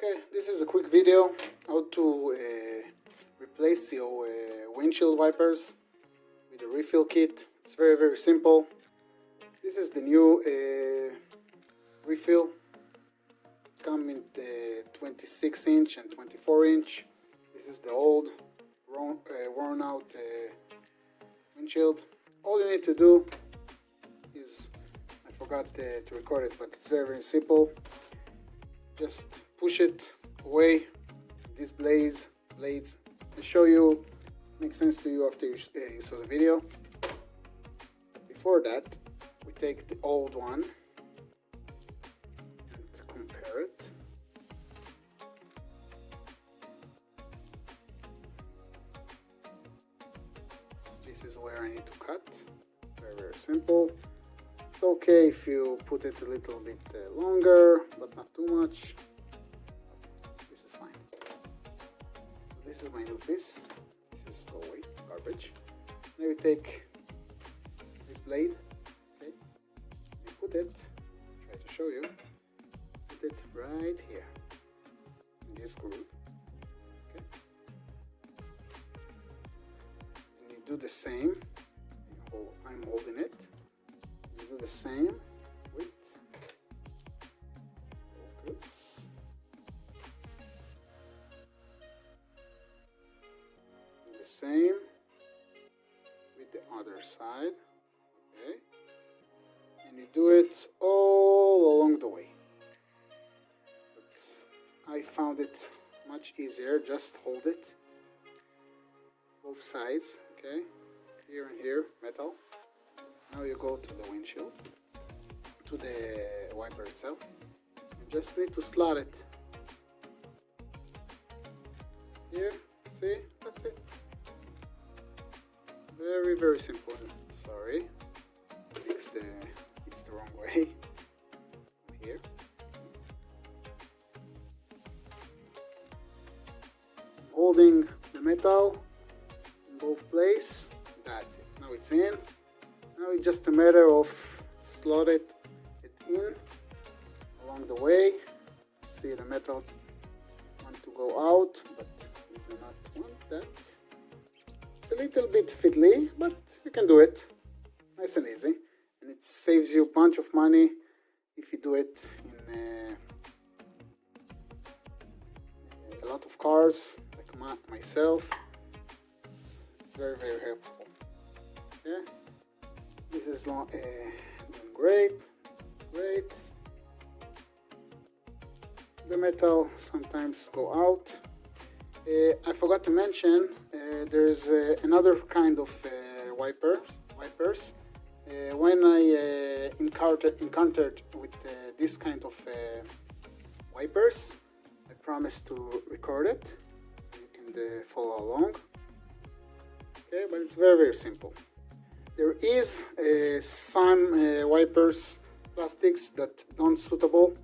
Okay, this is a quick video how to replace your windshield wipers with a refill kit. It's very simple. This is the new refill. Come in the 26 inch and 24 inch. This is the old worn out windshield. All you need to do is, I forgot to record it, but it's very simple. Just push it away, these blades. I'll show you, makes sense to you after you saw the video. Before that, we take the old one and compare it. This is where I need to cut. It's very simple. It's okay if you put it a little bit longer, but not too much. This is fine. This is my new piece. This is garbage. Now you take this blade, okay, you put it, try to show you, put it right here, in this groove, okay, and you do the same, I'm holding it, you do the same with focus. Do the same with the other side, okay, and you do it all along the way. But I found it much easier, just hold it, both sides, okay, here and here, metal. Now you go to the windshield, to the wiper itself. You just need to slot it. Here, see, that's it. Very simple. Sorry, it's the wrong way. Here. Holding the metal in both places. That's it. Now it's in. Now it's just a matter of slot it in along the way. See, the metal want to go out, but we do not want that. It's a little bit fiddly, but you can do it. Nice and easy. And it saves you a bunch of money if you do it in a lot of cars, like myself. It's very helpful. Okay. This is doing great. The metal sometimes go out. I forgot to mention there's another kind of wipers. When I encountered with this kind of wipers, I promised to record it so you can follow along. Okay, but it's very simple. There is some wipers, plastics that don't suitable.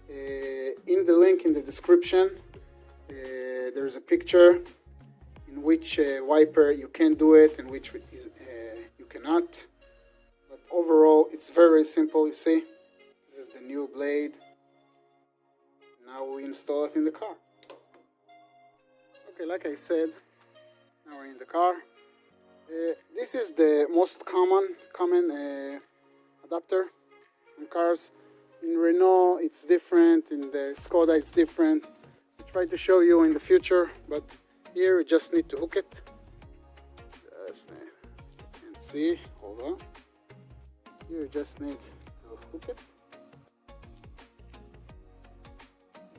In the link in the description, there's a picture in which wiper you can do it and which you cannot. But overall, it's very simple. You see, this is the new blade. Now we install it in the car. Okay, like I said, now we're in the car. This is the most common adapter in cars. In Renault it's different, in the Skoda it's different. I'll try to show you in the future, but here you just need to hook it. Just you can see, hold on. Here you just need to hook it.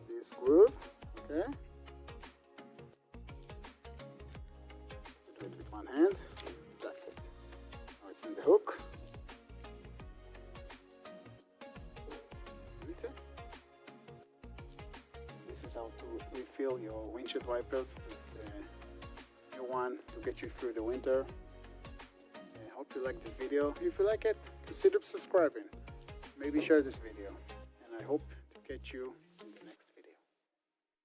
This groove, okay. Do it with one hand. That's it. Now it's in the hook. This is how to refill your windshield wipers with new one to get you through the winter. I hope you like this video. If you like it, consider subscribing. Maybe share this video. And I hope to catch you